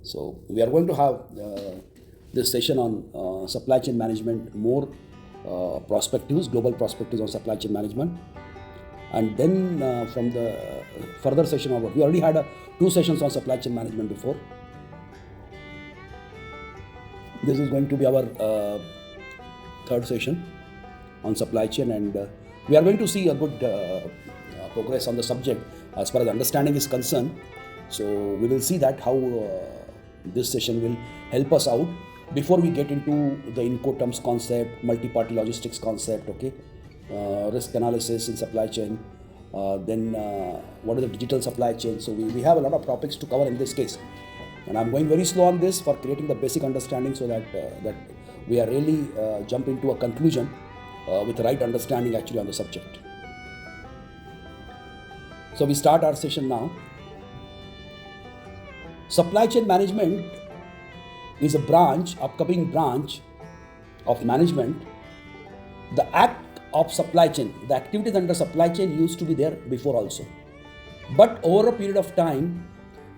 So we are going to have this session on supply chain management, more perspectives, global perspectives on supply chain management. And then from the further session onward, we already had two sessions on supply chain management before. This is going to be our third session on supply chain, and we are going to see a good progress on the subject as far as understanding is concerned. So we will see that how this session will help us out before we get into the Incoterms concept, multi-party logistics concept, okay, risk analysis in supply chain, then what is the digital supply chain. So we have a lot of topics to cover in this case, and I'm going very slow on this for creating the basic understanding so that that we are really jump into a conclusion with the right understanding actually on the subject. So we start our session now. Supply chain management is a branch, upcoming branch of management. The act of supply chain, the activities under supply chain used to be there before also. But over a period of time,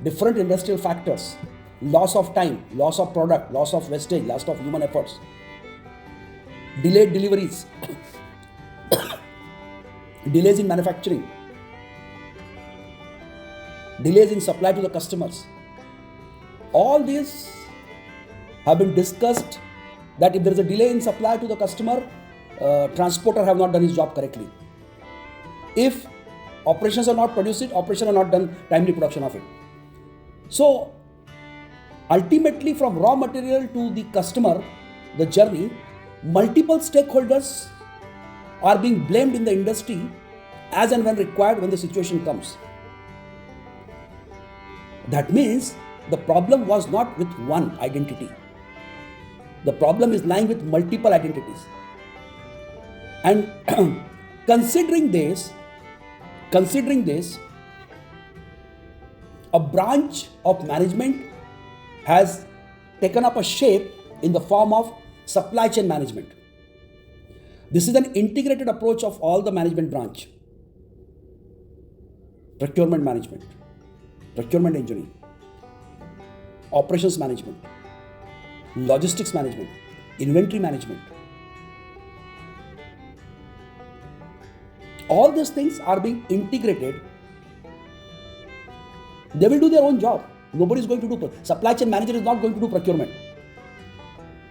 different industrial factors, loss of time, loss of product, loss of wastage, loss of human efforts, delayed deliveries, delays in manufacturing, delays in supply to the customers. All these have been discussed, that if there is a delay in supply to the customer, transporter have not done his job correctly. If operations are not produced it, operation are not done timely production of it. So ultimately, from raw material to the customer, the journey, multiple stakeholders are being blamed in the industry as and when required when the situation comes. That means the problem was not with one identity. The problem is lying with multiple identities. And considering this, a branch of management has taken up a shape in the form of supply chain management. This is an integrated approach of all the management branch. Procurement management, procurement engineering, operations management, logistics management, inventory management. All these things are being integrated. They will do their own job. Nobody is going to do. Supply chain manager is not going to do procurement.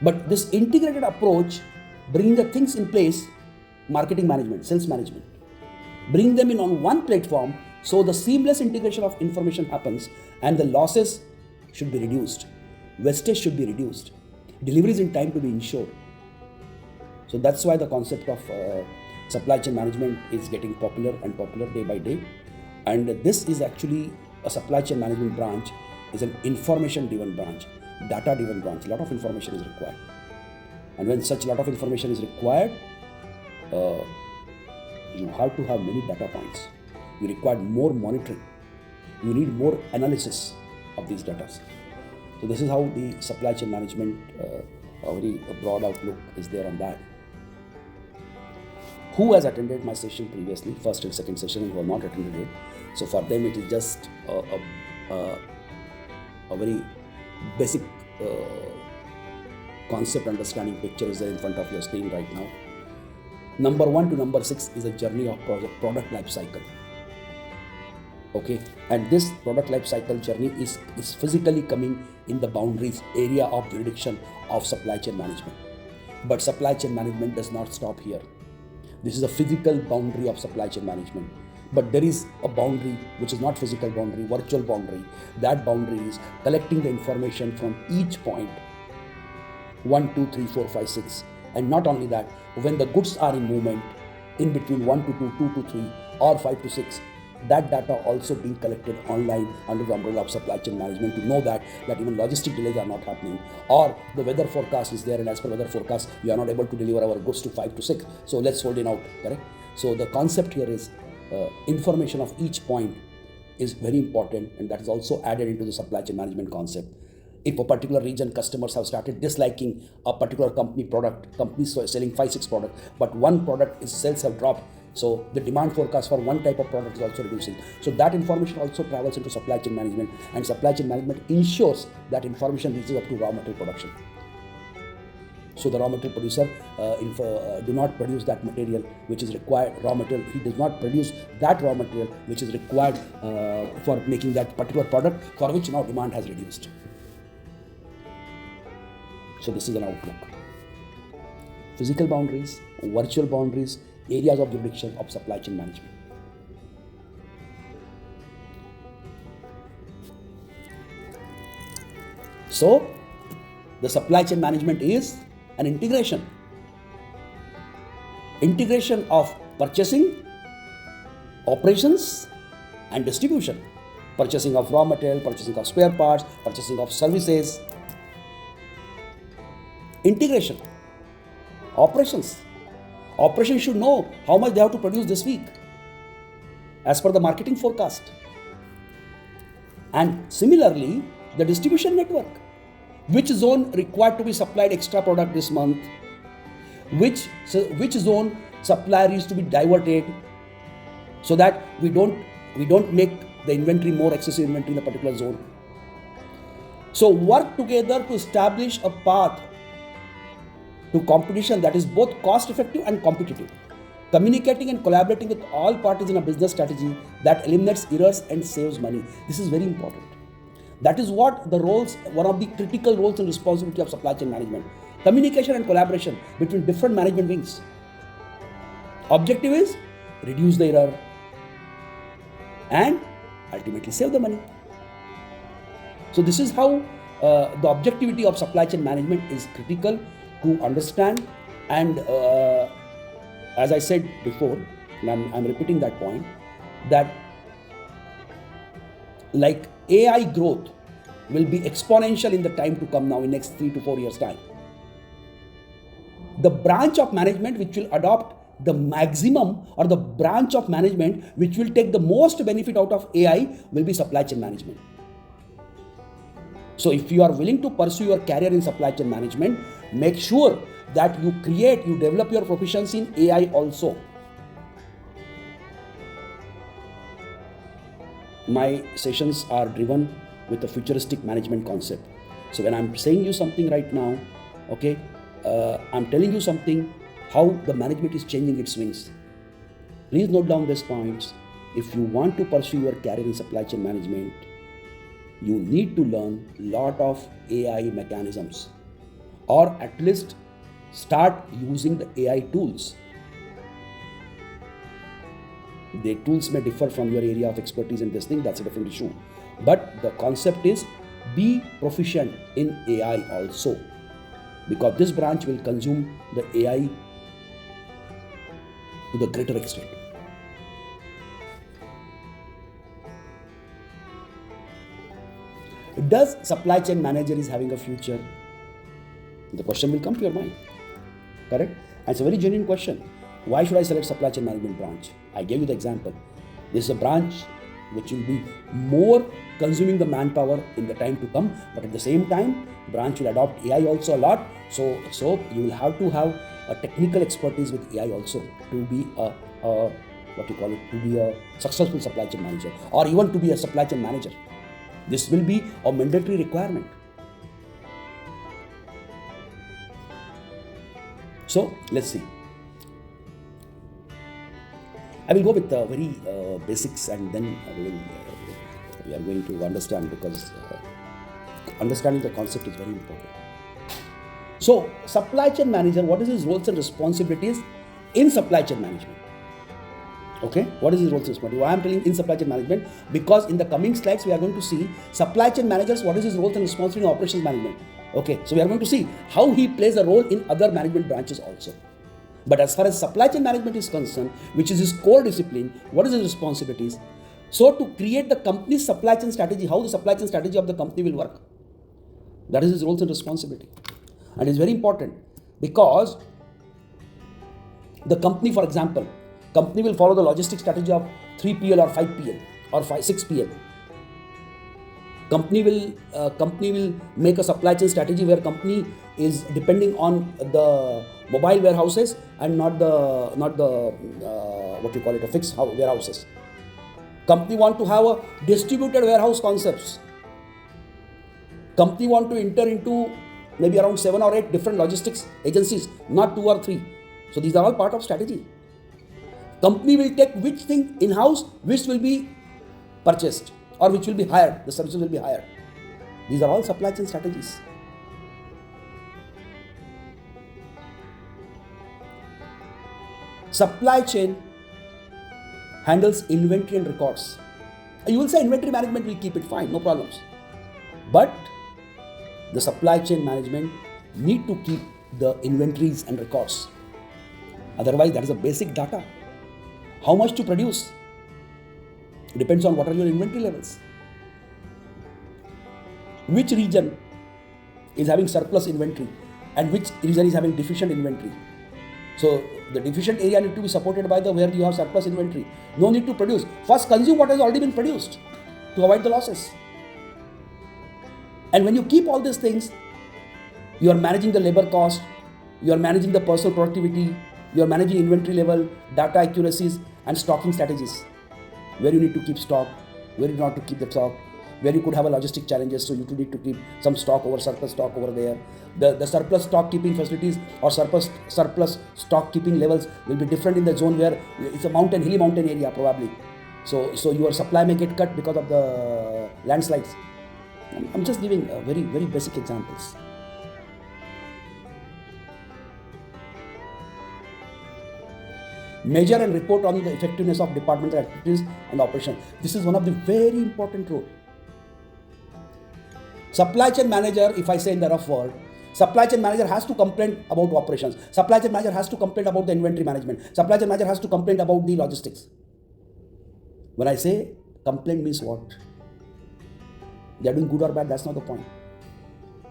But this integrated approach, bringing the things in place, marketing management, sales management, bring them in on one platform, so the seamless integration of information happens and the losses should be reduced. Wastage should be reduced. Deliveries in time to be ensured. So that's why the concept of supply chain management is getting popular and popular day by day. And this is actually a supply chain management branch is an information driven branch, data driven branch. A lot of information is required. And when such lot of information is required, you have to have many data points. You require more monitoring. You need more analysis of these data. So this is how the supply chain management, a very broad outlook is there on that. Who has attended my session previously, first and second session, and who have not attended it? So for them it is just a very basic concept understanding picture is there in front of your screen right now. Number 1 to number 6 is a journey of product life cycle. Okay, and this product life cycle journey is physically coming in the boundaries area of jurisdiction of supply chain management. But supply chain management does not stop here. This is a physical boundary of supply chain management. But there is a boundary which is not physical boundary, virtual boundary. That boundary is collecting the information from each point 1, 2, 3, 4, 5, 6. And not only that, when the goods are in movement in between 1 to 2, 2 to 3, or 5 to 6, that data also being collected online under the umbrella of supply chain management to know that even logistic delays are not happening, or the weather forecast is there and as per weather forecast we are not able to deliver our goods to 5 to 6, so let's hold it out, correct? So the concept here is information of each point is very important, and that is also added into the supply chain management concept. If a particular region customers have started disliking a particular company product, companies selling 5-6 products, but one product is sales have dropped So the demand forecast for one type of product is also reducing. So that information also travels into supply chain management, and supply chain management ensures that information reaches up to raw material production. So the raw material producer do not produce that material which is required, raw material. He does not produce that raw material which is required for making that particular product, for which now demand has reduced. So this is an outlook. Physical boundaries, virtual boundaries, areas of jurisdiction of supply chain management. So the supply chain management is an integration of purchasing, operations and distribution. Purchasing of raw material, purchasing of spare parts, purchasing of services. Integration. Operations should know how much they have to produce this week as per the marketing forecast. And similarly, the distribution network. Which zone required to be supplied extra product this month? Which zone supplier is to be diverted, so that we don't make the inventory more excessive inventory in a particular zone. So work together to establish a path to competition that is both cost effective and competitive. Communicating and collaborating with all parties in a business strategy that eliminates errors and saves money. This is very important. That is what one of the critical roles and responsibility of supply chain management. Communication and collaboration between different management wings. Objective is reduce the error and ultimately save the money. So this is how the objectivity of supply chain management is critical to understand. And as I said before, and I'm repeating that point, that like AI growth will be exponential in the time to come now, in next 3 to 4 years time. The branch of management which will adopt the maximum, or the branch of management which will take the most benefit out of AI, will be supply chain management. So if you are willing to pursue your career in supply chain management, make sure that you develop your proficiency in AI also. My sessions are driven with a futuristic management concept. So when I'm saying you something right now, okay, I'm telling you something, how the management is changing its wings. Please note down these points. If you want to pursue your career in supply chain management, you need to learn a lot of AI mechanisms, or at least start using the AI tools. The tools may differ from your area of expertise in this thing, that's a different issue. But the concept is be proficient in AI also, because this branch will consume the AI to the greater extent. Does supply chain manager is having a future? The question will come to your mind, correct? And it's a very genuine question. Why should I select supply chain management branch? I gave you the example. This is a branch which will be more consuming the manpower in the time to come, but at the same time, branch will adopt AI also a lot. So you will have to have a technical expertise with AI also to be to be a successful supply chain manager, or even to be a supply chain manager. This will be a mandatory requirement. So let's see. I will go with the very basics, and then we are going to understand, because understanding the concept is very important. So, supply chain manager, what is his roles and responsibilities in supply chain management? Okay, what is his roles and responsibilities? Why I am telling in supply chain management? Because in the coming slides we are going to see supply chain managers, what is his roles and responsibilities in operations management. Okay, so we are going to see how he plays a role in other management branches also. But as far as supply chain management is concerned, which is his core discipline, what is his responsibilities? So to create the company's supply chain strategy, how the supply chain strategy of the company will work, that is his roles and responsibility. And it's very important, because the company, for example, company will follow the logistics strategy of 3PL or 5PL or 6PL. Company will make a supply chain strategy where company is depending on the mobile warehouses and not the what you call it, a fixed warehouses. Company want to have a distributed warehouse concepts. Company want to enter into maybe around 7 or 8 different logistics agencies, not 2 or 3. So these are all part of strategy. Company will take which thing in-house, which will be purchased or which will be hired, the services will be hired. These are all supply chain strategies. Supply chain handles inventory and records. You will say inventory management will keep it fine, no problems. But the supply chain management need to keep the inventories and records. Otherwise, that is a basic data. How much to produce? Depends on what are your inventory levels. Which region is having surplus inventory and which region is having deficient inventory. So the deficient area need to be supported by the where you have surplus inventory. No need to produce. First consume what has already been produced to avoid the losses. And when you keep all these things, you are managing the labor cost, you are managing the personal productivity, you are managing inventory level, data accuracies and stocking strategies. Where you need to keep stock, where you not to keep the stock, where you could have a logistic challenges, so you need to keep some stock over surplus stock over there. The surplus stock keeping facilities or surplus stock keeping levels will be different in the zone where it's a hilly mountain area probably. So your supply may get cut because of the landslides. I'm just giving very, very basic examples. Measure and report on the effectiveness of departmental activities and operations. This is one of the very important roles. Supply chain manager, if I say in the rough word, supply chain manager has to complain about operations. Supply chain manager has to complain about the inventory management. Supply chain manager has to complain about the logistics. When I say complaint means what? They are doing good or bad, that's not the point.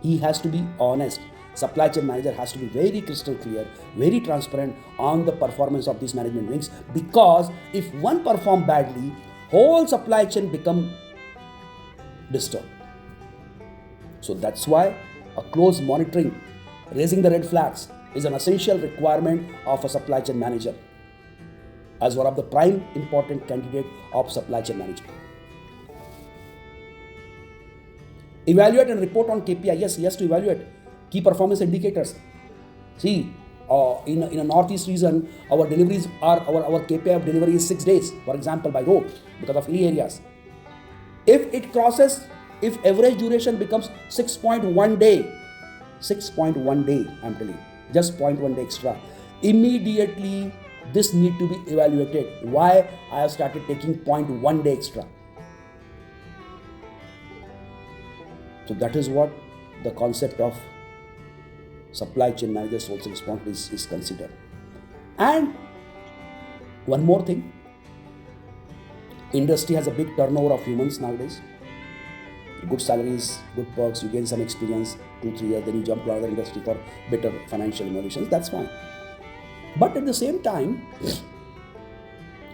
He has to be honest. Supply chain manager has to be very crystal clear, very transparent on the performance of these management wings, because if one perform badly, whole supply chain become disturbed. So that's why a close monitoring, raising the red flags is an essential requirement of a supply chain manager as one of the prime important candidate of supply chain management. Evaluate and report on KPI. Yes, he has to evaluate key performance indicators. See, in a northeast region, our deliveries are our KPI of delivery is 6 days, for example, by road because of hilly areas. If average duration becomes 6.1 day, 6.1 day, I'm telling you, just 0.1 day extra, immediately this need to be evaluated. Why I have started taking 0.1 day extra? So that is what the concept of supply chain manager sourcing responsibility is considered. And one more thing, industry has a big turnover of humans nowadays. Good salaries, good perks, you gain some experience, 2-3 years, then you jump to another industry for better financial innovations, that's fine. But at the same time,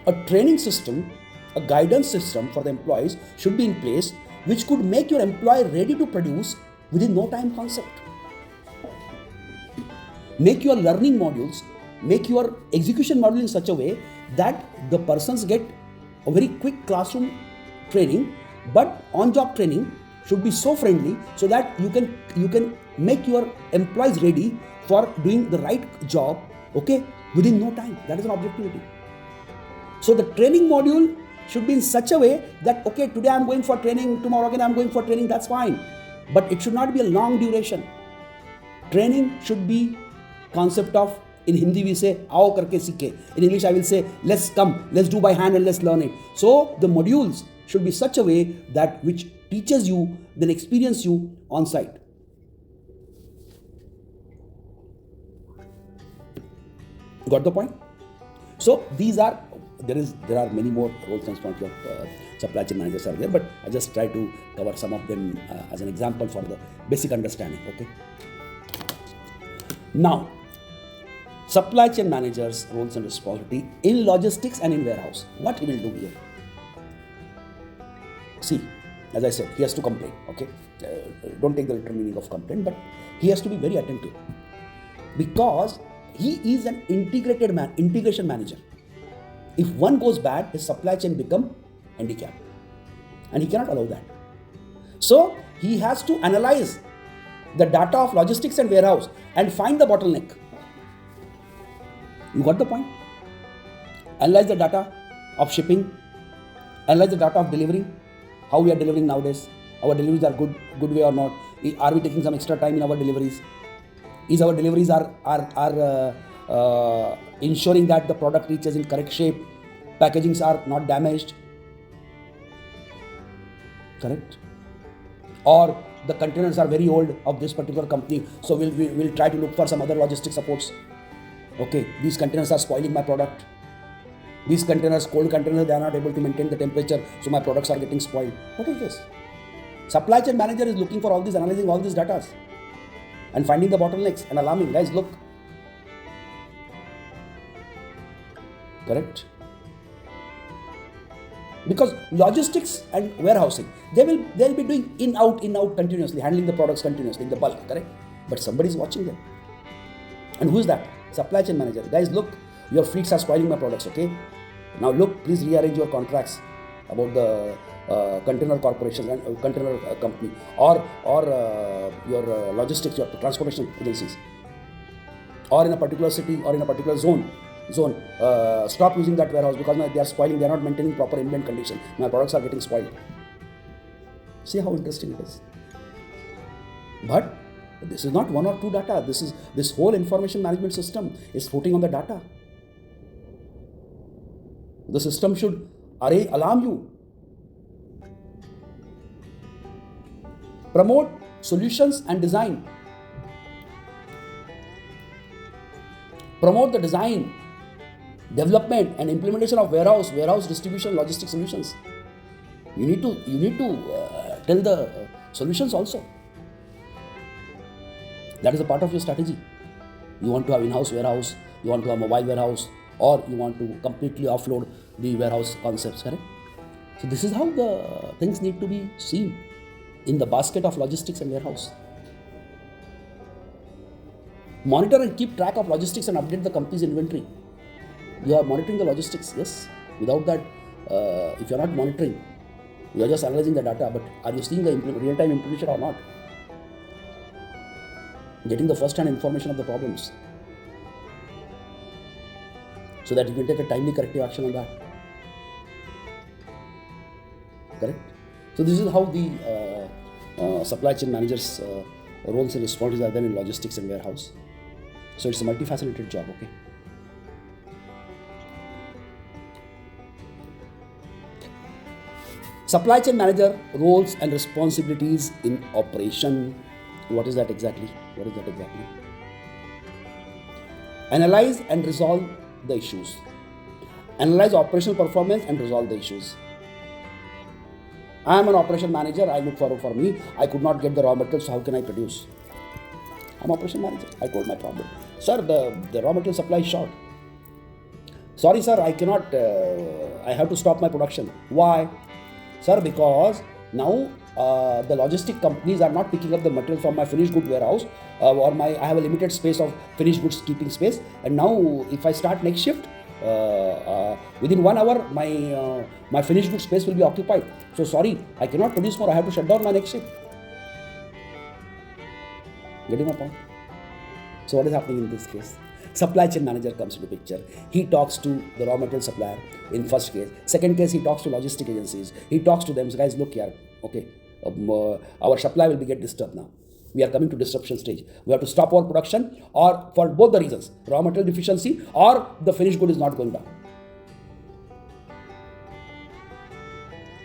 a training system, a guidance system for the employees should be in place, which could make your employee ready to produce within no time concept. Make your learning modules, make your execution module in such a way that the persons get a very quick classroom training, but on-job training should be so friendly so that you can make your employees ready for doing the right job, okay, within no time. That is an objectivity. So the training module should be in such a way that, okay, today I'm going for training, tomorrow again I'm going for training, that's fine. But it should not be a long duration. Training should be concept of, in Hindi we say, aao karke seekhe. In English I will say, let's do by hand and let's learn it. So the modules should be such a way that which teaches you, then experience you on site. Got the point? So there are many more roles and responsibilities of supply chain managers are there, but I just try to cover some of them as an example for the basic understanding. Okay. Now, supply chain managers' roles and responsibility in logistics and in warehouse. What he will do here? See, as I said, he has to complain. Okay, don't take the literal meaning of complaint, but he has to be very attentive, because he is an integration manager. If one goes bad, his supply chain become handicapped, and he cannot allow that. So he has to analyze the data of logistics and warehouse and find the bottleneck. You got the point? Analyze the data of shipping, analyze the data of delivering, how we are delivering nowadays. Our deliveries are good way or not? Are we taking some extra time in our deliveries? Is our deliveries are ensuring that the product reaches in correct shape, packagings are not damaged, correct? Or the containers are very old of this particular company, so we'll try to look for some other logistic supports. Okay, these containers are spoiling my product. These containers, cold containers, they are not able to maintain the temperature, so my products are getting spoiled. What is this? Supply chain manager is looking for all these, analyzing all these data and finding the bottlenecks and alarming. Guys, look. Correct? Because logistics and warehousing, they'll be doing in out continuously, handling the products continuously in the bulk, correct? But somebody is watching them. And who is that? Supply chain manager. Guys, look, your fleets are spoiling my products, okay? Now look, please rearrange your contracts about the container corporations and container company or your logistics, your transportation agencies, or in a particular city or in a particular zone. Stop using that warehouse because they are spoiling, they are not maintaining proper inventory condition. My products are getting spoiled. See how interesting it is. But this is not one or two data. This whole information management system is floating on the data. The system should alarm you. Promote solutions and design. Promote the design, development and implementation of warehouse distribution, logistic solutions. You need to tell the solutions also. That is a part of your strategy. You want to have in-house warehouse, you want to have mobile warehouse, or you want to completely offload the warehouse concepts, correct? So this is how the things need to be seen in the basket of logistics and warehouse. Monitor and keep track of logistics and update the company's inventory. You are monitoring the logistics, yes. Without that, if you are not monitoring, you are just analyzing the data, but are you seeing the real-time implementation or not? Getting the first-hand information of the problems so that you can take a timely corrective action on that. Correct? So this is how the supply chain managers' roles and responsibilities are there in logistics and warehouse. So it's a multifaceted job, okay? Supply chain manager roles and responsibilities in operation. What is that exactly? Analyze and resolve the issues. Analyze operational performance and resolve the issues. I am an operation manager. I look for me. I could not get the raw materials, so how can I produce? I'm operation manager. I told my problem. Sir, the raw material supply is short. Sorry, sir, I cannot. I have to stop my production. Why? Sir, because now the logistic companies are not picking up the material from my finished good warehouse I have a limited space of finished goods keeping space, and now if I start next shift, within 1 hour my finished goods space will be occupied. So sorry, I cannot produce more. I have to shut down my next shift. Getting my point? So what is happening in this case? Supply chain manager comes into picture. He talks to the raw material supplier in first case. Second case, he talks to logistic agencies. He talks to them. So guys, look here. Okay, our supply will get disturbed now. We are coming to disruption stage. We have to stop our production, or for both the reasons, raw material deficiency or the finished good is not going down.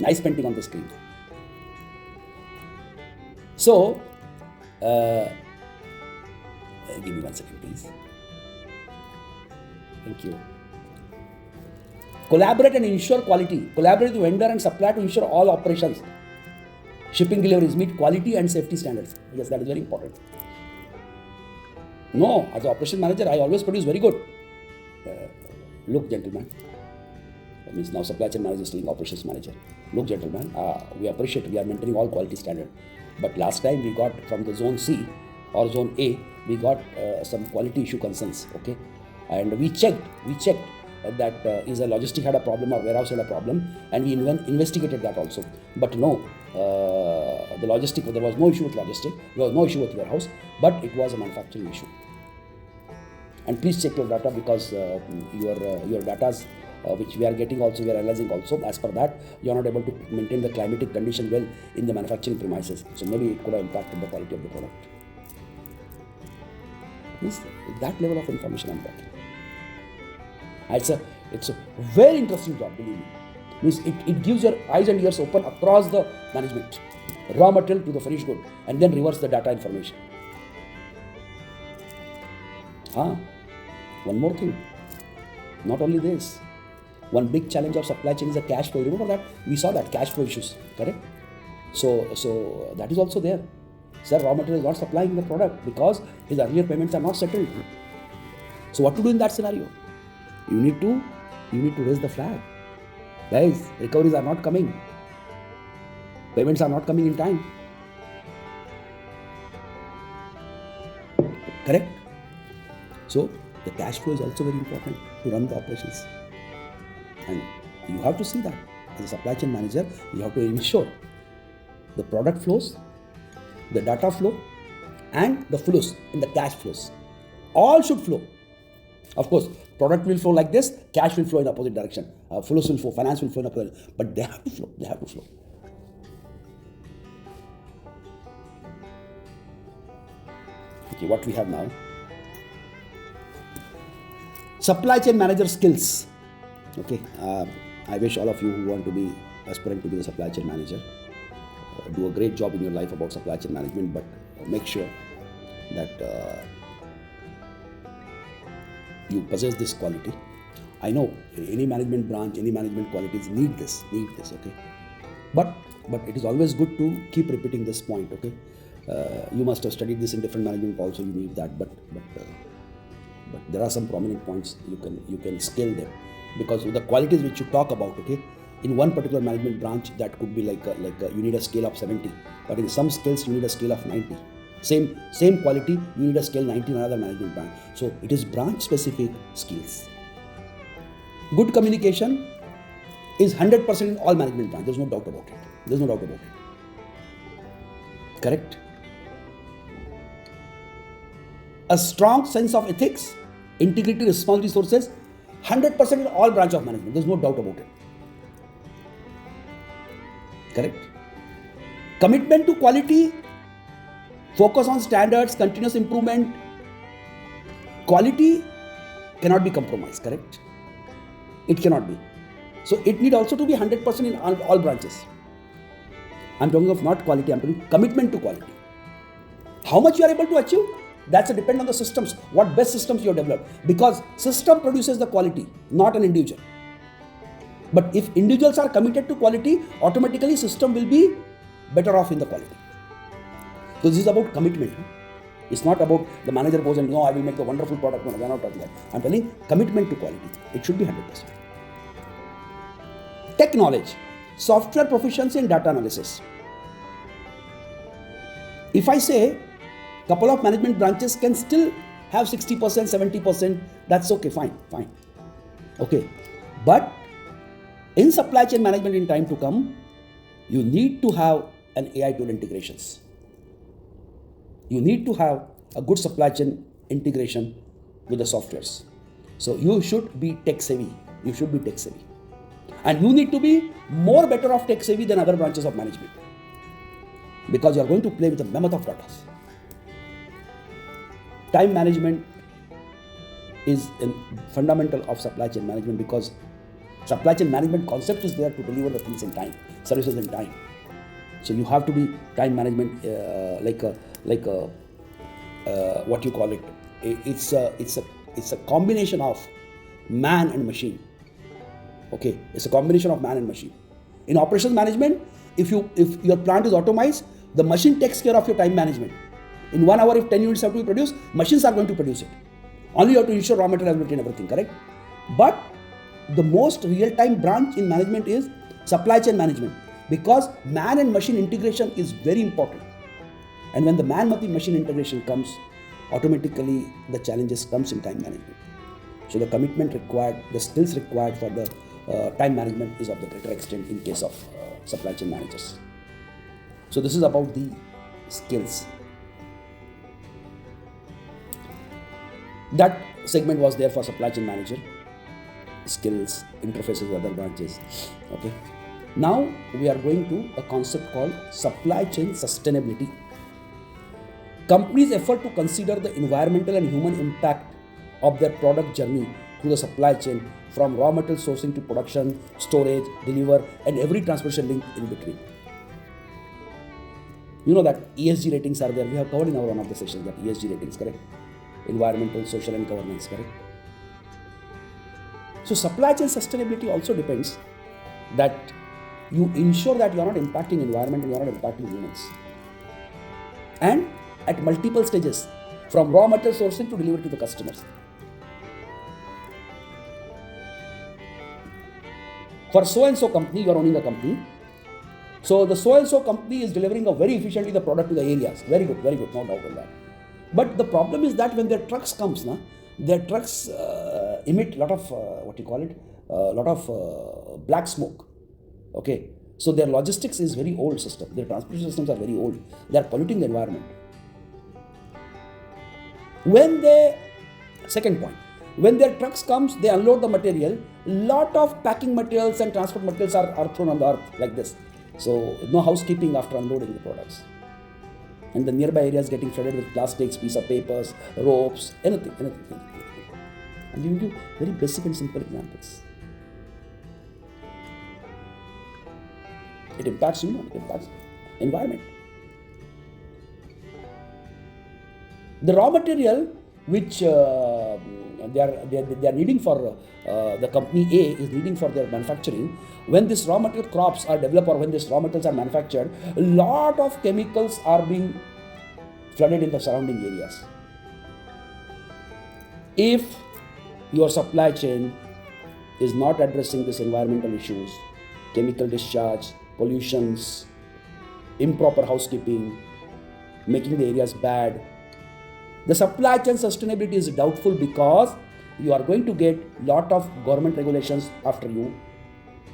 Nice painting on the screen. So, give me 1 second, please. Thank you. Collaborate and ensure quality. Collaborate with vendor and supplier to ensure all operations, shipping deliveries meet quality and safety standards. Yes, that is very important. No, as an operation manager, I always produce very good. Look, gentlemen. That means now supply chain manager is telling operations manager. Look, gentlemen, we appreciate we are maintaining all quality standard. But last time we got from the zone C, or zone A, we got some quality issue concerns, okay, and we checked that is a logistic had a problem or warehouse had a problem, and we investigated that also. But no, the logistic, there was no issue with logistic, there was no issue with warehouse, but it was a manufacturing issue. And please check your data, because your data which we are getting also, we are analyzing also, as per that you are not able to maintain the climatic condition well in the manufacturing premises, so maybe it could have impacted the quality of the product. Means that level of information I'm talking. It's a very interesting job, believe me. Means it gives your eyes and ears open across the management, raw material to the finished good, and then reverse the data information. One more thing, not only this, one big challenge of supply chain is the cash flow. Remember that? We saw that cash flow issues, correct? So that is also there. Sir, raw material is not supplying the product because his earlier payments are not settled. So what to do in that scenario? You need to raise the flag. Guys, recoveries are not coming. Payments are not coming in time. Correct? So the cash flow is also very important to run the operations. And you have to see that as a supply chain manager, you have to ensure the product flows, the data flow, and the flows in the cash flows. All should flow. Of course, product will flow like this, cash will flow in opposite direction. Flows will flow, finance will flow in opposite direction. But they have to flow. They have to flow. Okay, what we have now? Supply chain manager skills. Okay, I wish all of you who want to be aspirant to be the supply chain manager do a great job in your life about supply chain management, but make sure that you possess this quality. I know any management branch, any management qualities need this, okay. But it is always good to keep repeating this point, okay. You must have studied this in different management also. You need that, but there are some prominent points you can scale them, because the qualities which you talk about, okay, in one particular management branch that could be like you need a scale of 70, but in some skills you need a scale of 90. Same quality, you need a scale 90 in another management branch. So it is branch specific skills. Good communication is 100% in all management branch. There's no doubt about it. Correct? A strong sense of ethics, integrity, responsibility, resources, 100% in all branch of management. There's no doubt about it. Correct? Commitment to quality, focus on standards, continuous improvement. Quality cannot be compromised, correct? It cannot be. So it need also to be 100% in all branches. I'm talking of not quality, I'm talking commitment to quality. How much you are able to achieve? That's a depend on the systems, what best systems you have developed. Because system produces the quality, not an individual. But if individuals are committed to quality, automatically system will be better off in the quality. So this is about commitment. It's not about the manager goes and, no, I will make a wonderful product. No, we are not talking that. I'm telling commitment to quality. It should be 100%. Tech knowledge, software proficiency and data analysis. If I say couple of management branches can still have 60%, 70%, that's okay, fine. Okay. But in supply chain management in time to come, you need to have an AI tool integrations. You need to have a good supply chain integration with the softwares. So you should be tech savvy. And you need to be more better of tech savvy than other branches of management, because you are going to play with the mammoth of data. Time management is a fundamental of supply chain management, because supply chain management concept is there to deliver the things in time, services in time. So you have to be time management what you call it. It's a combination of man and machine. Okay, it's a combination of man and machine. In operations management, if your plant is automized, the machine takes care of your time management. In 1 hour, if 10 units have to be produced, machines are going to produce it. Only you have to ensure raw material availability and everything, correct? But the most real-time branch in management is supply chain management, because man and machine integration is very important. And when the man-machine integration comes, automatically the challenges comes in time management. So the commitment required, the skills required for the time management is of the greater extent in case of supply chain managers. So this is about the skills. That segment was there for supply chain manager, skills, interfaces with other branches. Okay. Now we are going to a concept called supply chain sustainability. Companies' effort to consider the environmental and human impact of their product journey through the supply chain, from raw material sourcing to production, storage, deliver, and every transportation link in between. You know that ESG ratings are there. We have covered in our one of the sessions that ESG ratings, correct? Environmental, social, and governance, correct? So supply chain sustainability also depends that you ensure that you are not impacting environment and you are not impacting humans. And at multiple stages, from raw material sourcing to delivery to the customers. For so and so company, you are owning a company. So the so and so company is delivering a very efficiently the product to the areas. Very good, no doubt on that. But the problem is that when their trucks comes, their trucks emit lot of black smoke. Okay, so their logistics is very old system. Their transportation systems are very old. They are polluting the environment. Second point, when their trucks comes, they unload the material. Lot of packing materials and transport materials are thrown on the earth like this. So no housekeeping after unloading the products. And the nearby areas getting flooded with plastics, piece of papers, ropes, anything. I'm giving you very basic and simple examples. It impacts human, it impacts environment. The raw material which they are needing for the company A is needing for their manufacturing. When this raw material crops are developed or when these raw materials are manufactured, a lot of chemicals are being flooded in the surrounding areas. If your supply chain is not addressing these environmental issues, chemical discharge, pollutions, improper housekeeping, making the areas bad, the supply chain sustainability is doubtful because you are going to get lot of government regulations after you.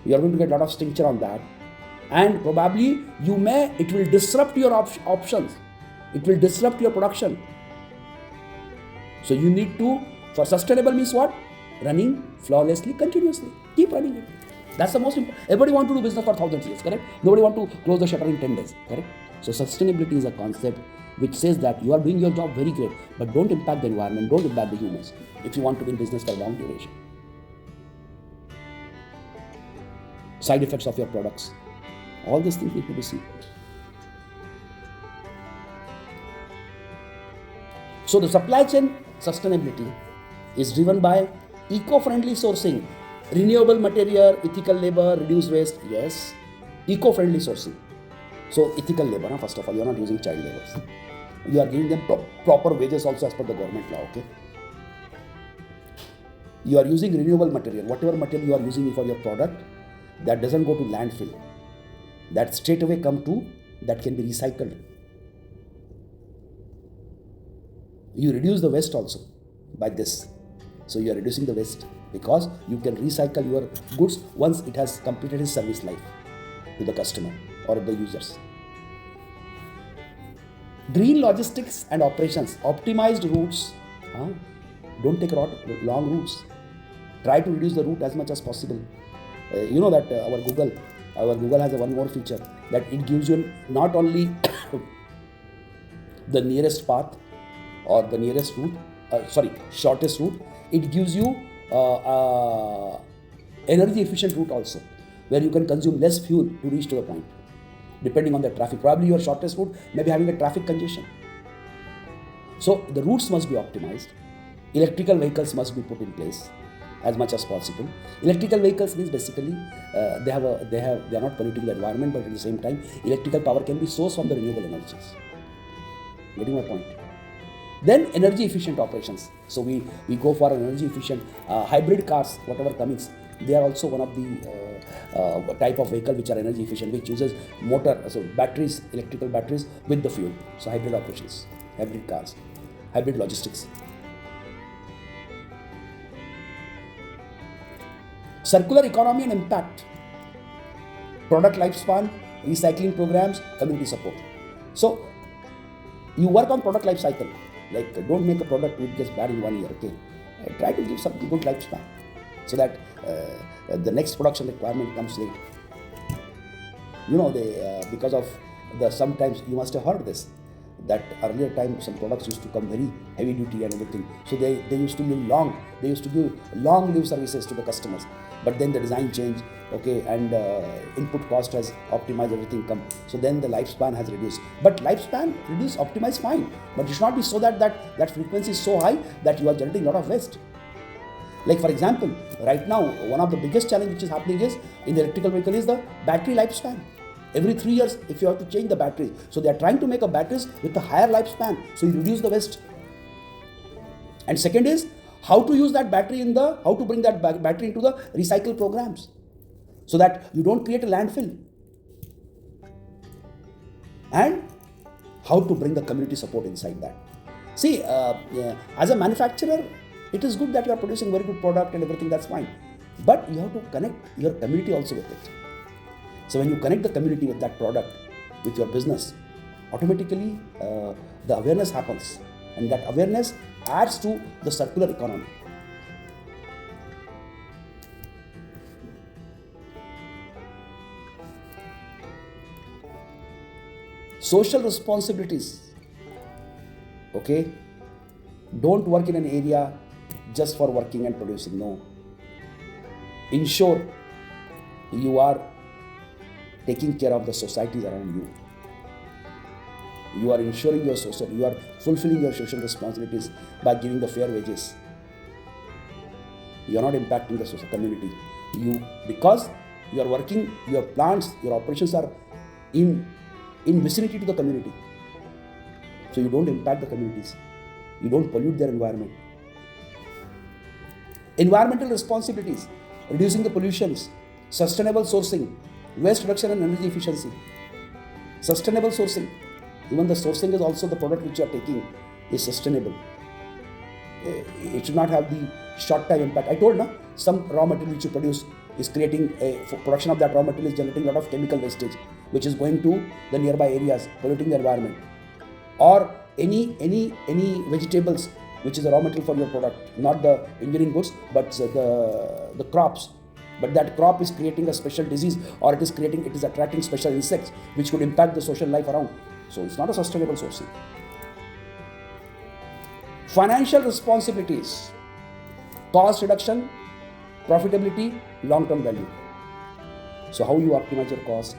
You are going to get lot of stricture on that, and probably it will disrupt your options. It will disrupt your production. So you need to, for sustainable means what? Running flawlessly, continuously. Keep running it. That's the most important. Everybody want to do business for 1,000 years, correct? Nobody want to close the shutter in 10 days, correct? So sustainability is a concept which says that you are doing your job very great, but don't impact the environment, don't impact the humans if you want to be in business for long duration. Side effects of your products. All these things need to be seen. So the supply chain sustainability is driven by eco-friendly sourcing, renewable material, ethical labor, reduced waste. Yes, eco-friendly sourcing. So ethical labor, first of all, you are not using child laborers. You are giving them proper wages also as per the government law, okay? You are using renewable material. Whatever material you are using for your product, that doesn't go to landfill. That straight away that can be recycled. You reduce the waste also by this. So you are reducing the waste because you can recycle your goods once it has completed its service life to the customer or the users. Green logistics and operations, optimized routes. Don't take long routes. Try to reduce the route as much as possible. You know that our Google has one more feature that it gives you not only the nearest path or the nearest route, shortest route. It gives you energy efficient route also, where you can consume less fuel to reach to the point, depending on the traffic. Probably your shortest route may be having a traffic congestion. So the routes must be optimized. Electrical vehicles must be put in place as much as possible. Electrical vehicles means basically they are not polluting the environment, but at the same time electrical power can be sourced from the renewable energies. Getting my point? Then energy efficient operations. So we go for energy efficient hybrid cars, whatever coming. They are also one of the type of vehicle which are energy efficient, which uses motor, so batteries, electrical batteries with the fuel. So hybrid operations, hybrid cars, hybrid logistics. Circular economy and impact, product lifespan, recycling programs, community support. So you work on product life cycle. Like, don't make a product which gets bad in 1 year. Okay, try to give some good lifespan so that the next production requirement comes late. Because of the, sometimes you must have heard this, that earlier time some products used to come very heavy duty and everything, so they used to live long, they used to give long live services to the customers. But then the design changed, okay, and input cost has optimized, everything come, so then the lifespan has reduced. But lifespan reduce, optimize, fine, but it should not be so that frequency is so high that you are generating a lot of waste. Like, for example, right now one of the biggest challenge which is happening is in the electrical vehicle is the battery lifespan. Every 3 years, if you have to change the batteries, so they are trying to make a batteries with a higher lifespan, so you reduce the waste. And second is how to use that battery how to bring that battery into the recycle programs, so that you don't create a landfill. And how to bring the community support inside that. See, as a manufacturer, it is good that you are producing very good product and everything, that's fine. But you have to connect your community also with it. So when you connect the community with that product, with your business, automatically the awareness happens, and that awareness adds to the circular economy. Social responsibilities. Okay, don't work in an area just for working and producing. No, ensure you are taking care of the societies around you. You are ensuring you are fulfilling your social responsibilities by giving the fair wages. You are not impacting the social community. Because you are working, your plants, your operations are in vicinity to the community. So you don't impact the communities. You don't pollute their environment. Environmental responsibilities, reducing the pollutions, sustainable sourcing, waste reduction and energy efficiency. Sustainable sourcing, even the sourcing is also the product which you are taking is sustainable. It should not have the short-term impact. I told some raw material which you produce is creating production of that raw material is generating a lot of chemical wastage, which is going to the nearby areas, polluting the environment. Or any vegetables which is a raw material for your product, not the engineering goods, but the crops. But that crop is creating a special disease, or it is attracting special insects which could impact the social life around. So it's not a sustainable sourcing. Financial responsibilities, cost reduction, profitability, long-term value. So how you optimize your cost.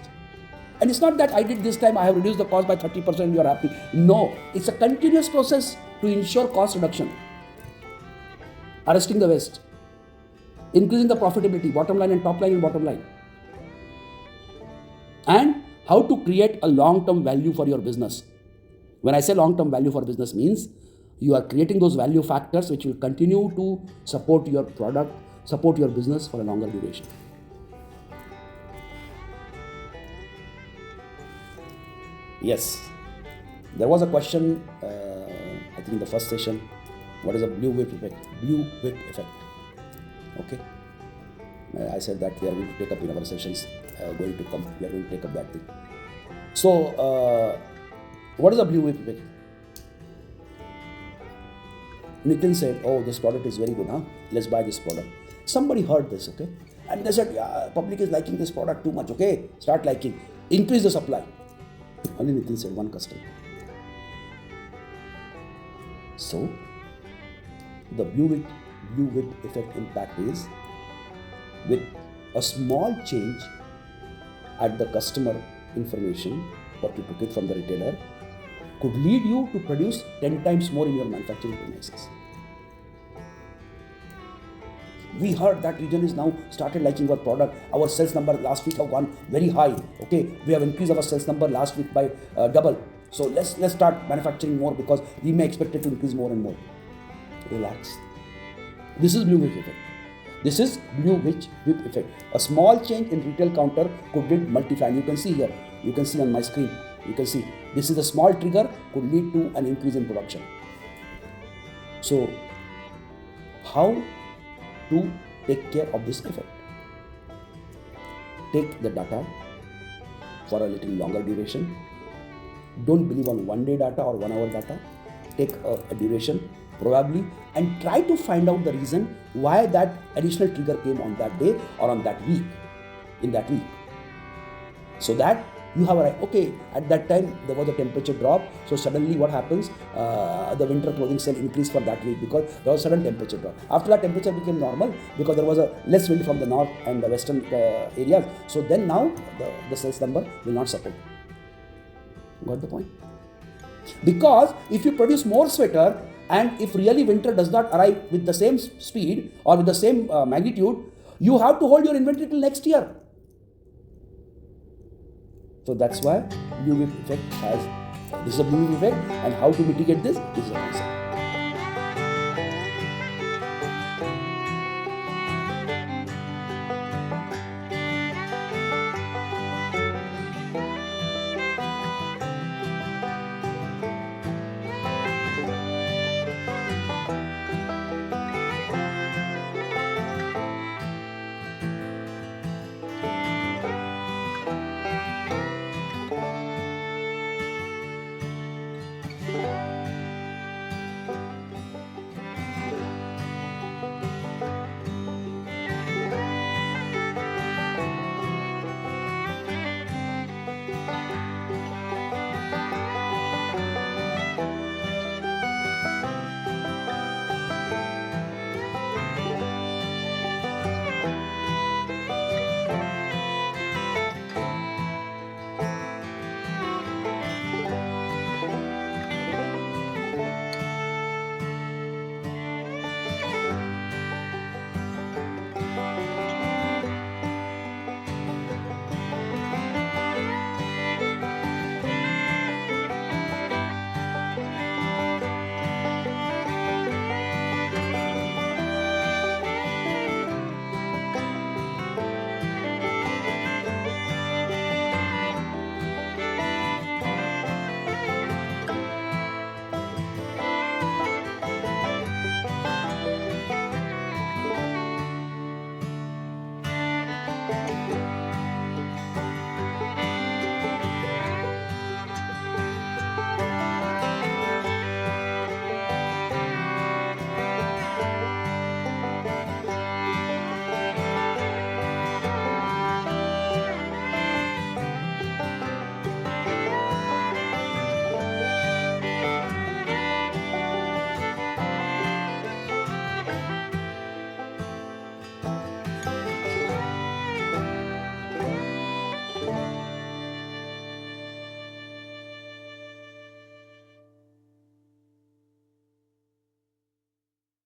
And it's not that I did this time, I have reduced the cost by 30% and you are happy. No, it's a continuous process to ensure cost reduction. Arresting the waste. Increasing the profitability, bottom line and top line and bottom line. And how to create a long-term value for your business. When I say long-term value for business means you are creating those value factors which will continue to support your product, support your business for a longer duration. Yes, there was a question, I think in the first session, what is a blue whip effect? Blue whip effect. Okay, I said that we are going to take up in our sessions, we are going to take up that thing. So, what is a blue whip effect? Nitin said, oh, this product is very good, let's buy this product. Somebody heard this, okay, and they said, yeah, public is liking this product too much, okay, start liking, increase the supply. Only Nitin said, one customer. So, the blue whip effect impact is with a small change at the customer information, what you took it from the retailer, could lead you to produce 10 times more in your manufacturing premises. We heard that region is now started liking our product. Our sales number last week have gone very high. Okay, we have increased our sales number last week by double. So let's start manufacturing more because we may expect it to increase more and more. Relax. This is blue whip effect. This is blue whip effect. A small change in retail counter could lead multiply. And you can see here, you can see on my screen, you can see this is a small trigger could lead to an increase in production. So how to take care of this effect? Take the data for a little longer duration. Don't believe on 1 day data or 1 hour data. Take a duration probably and try to find out the reason why that additional trigger came on that day or on that week, in that week. So that you have a right, okay, at that time there was a temperature drop, so suddenly what happens, the winter clothing sale increased for that week because there was a sudden temperature drop. After that, temperature became normal because there was a less wind from the north and the western areas. So then now the sales number will not support. Got the point? Because if you produce more sweater and if really winter does not arrive with the same speed or with the same magnitude, you have to hold your inventory till next year. So that's why blue wave effect has, this is a blue wave effect, and how to mitigate this is a concept.